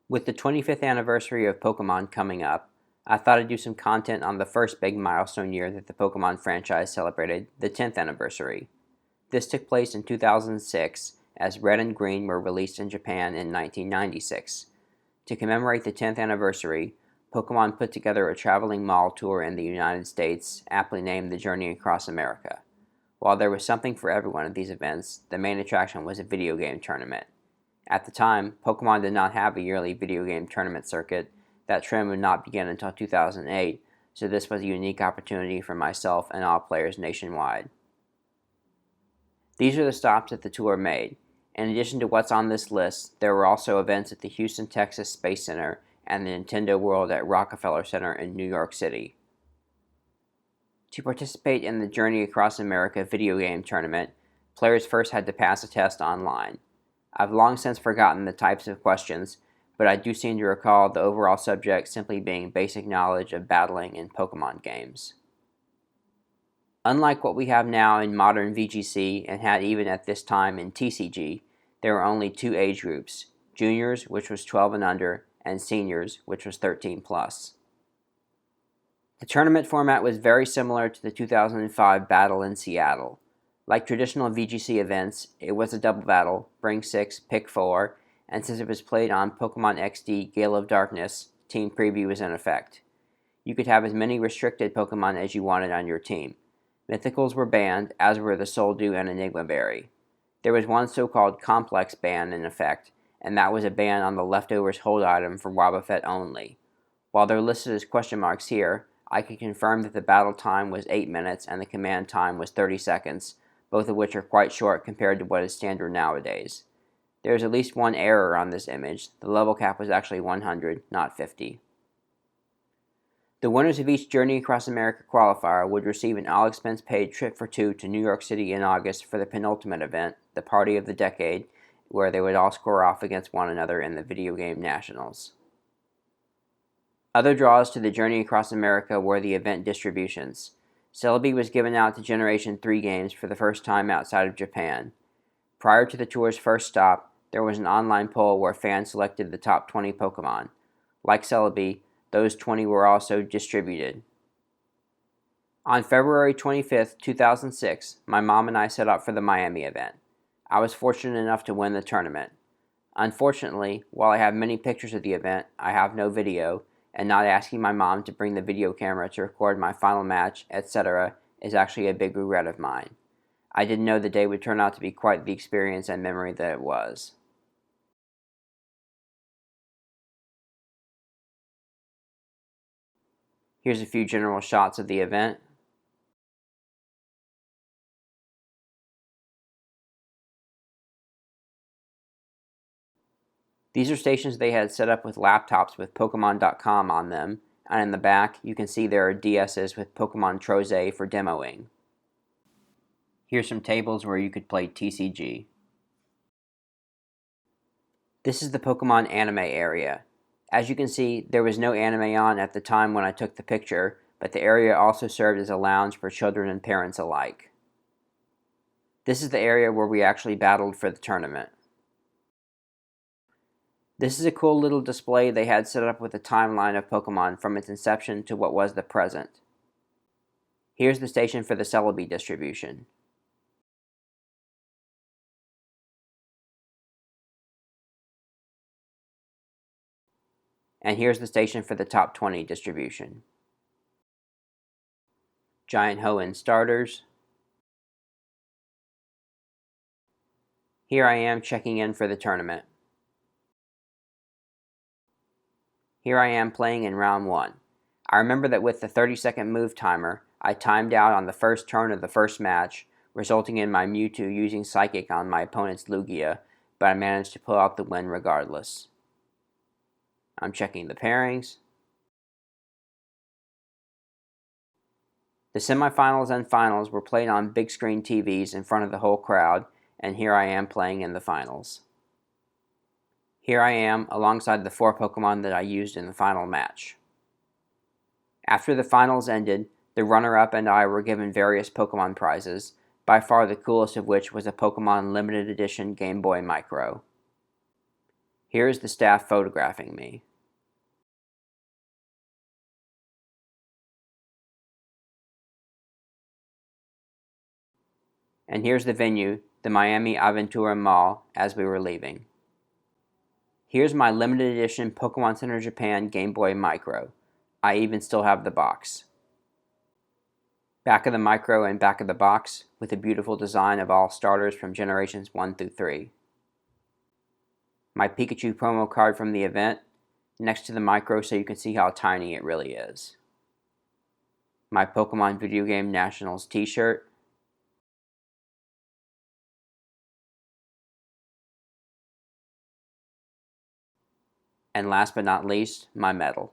With the 25th anniversary of Pokémon coming up, I thought I'd do some content on the first big milestone year that the Pokémon franchise celebrated, the 10th anniversary. This took place in 2006, as Red and Green were released in Japan in 1996. To commemorate the 10th anniversary, Pokémon put together a traveling mall tour in the United States, aptly named the Journey Across America. While there was something for everyone at these events, the main attraction was a video game tournament. At the time, Pokémon did not have a yearly video game tournament circuit. That trend would not begin until 2008, so this was a unique opportunity for myself and all players nationwide. These are the stops that the tour made. In addition to what's on this list, there were also events at the Houston, Texas Space Center and the Nintendo World at Rockefeller Center in New York City. To participate in the Journey Across America video game tournament, players first had to pass a test online. I've long since forgotten the types of questions, but I do seem to recall the overall subject simply being basic knowledge of battling in Pokémon games. Unlike what we have now in modern VGC and had even at this time in TCG, there were only two age groups, juniors, which was 12 and under, and seniors, which was 13 plus. The tournament format was very similar to the 2005 battle in Seattle. Like traditional VGC events, it was a double battle, bring 6, pick 4, and since it was played on Pokémon XD Gale of Darkness, Team Preview was in effect. You could have as many restricted Pokémon as you wanted on your team. Mythicals were banned, as were the Soldew and Enigma Berry. There was one so-called complex ban in effect, and that was a ban on the leftovers hold item for Wobbuffet only. While they're listed as question marks here, I can confirm that the battle time was 8 minutes and the command time was 30 seconds, both of which are quite short compared to what is standard nowadays. There is at least one error on this image. The level cap was actually 100, not 50. The winners of each Journey Across America qualifier would receive an all-expense paid trip for two to New York City in August for the penultimate event, the Party of the Decade, where they would all score off against one another in the Video Game Nationals. Other draws to the Journey Across America were the event distributions. Celebi was given out to Generation 3 games for the first time outside of Japan. Prior to the tour's first stop, there was an online poll where fans selected the top 20 Pokémon. Like Celebi, those 20 were also distributed. On February 25, 2006, my mom and I set up for the Miami event. I was fortunate enough to win the tournament. Unfortunately, while I have many pictures of the event, I have no video, and not asking my mom to bring the video camera to record my final match, etc., is actually a big regret of mine. I didn't know the day would turn out to be quite the experience and memory that it was. Here's a few general shots of the event. These are stations they had set up with laptops with Pokemon.com on them, and in the back you can see there are DSs with Pokemon Troze for demoing. Here's some tables where you could play TCG. This is the Pokemon anime area. As you can see, there was no anime on at the time when I took the picture, but the area also served as a lounge for children and parents alike. This is the area where we actually battled for the tournament. This is a cool little display they had set up with a timeline of Pokemon from its inception to what was the present. Here's the station for the Celebi distribution. And here's the station for the top 20 distribution. Giant Hoenn starters. Here I am checking in for the tournament. Here I am playing in round 1. I remember that with the 30-second move timer, I timed out on the first turn of the first match, resulting in my Mewtwo using Psychic on my opponent's Lugia, but I managed to pull out the win regardless. I'm checking the pairings. The semifinals and finals were played on big screen TVs in front of the whole crowd, and here I am playing in the finals. Here I am alongside the 4 Pokemon that I used in the final match. After the finals ended, the runner-up and I were given various Pokemon prizes, by far the coolest of which was a Pokemon Limited Edition Game Boy Micro. Here is the staff photographing me. And here's the venue, the Miami Aventura Mall, as we were leaving. Here's my limited edition Pokemon Center Japan Game Boy Micro. I even still have the box. Back of the Micro and back of the box, with a beautiful design of all starters from generations 1 through 3. My Pikachu promo card from the event, next to the Micro so you can see how tiny it really is. My Pokemon Video Game Nationals t-shirt. And last but not least, my medal.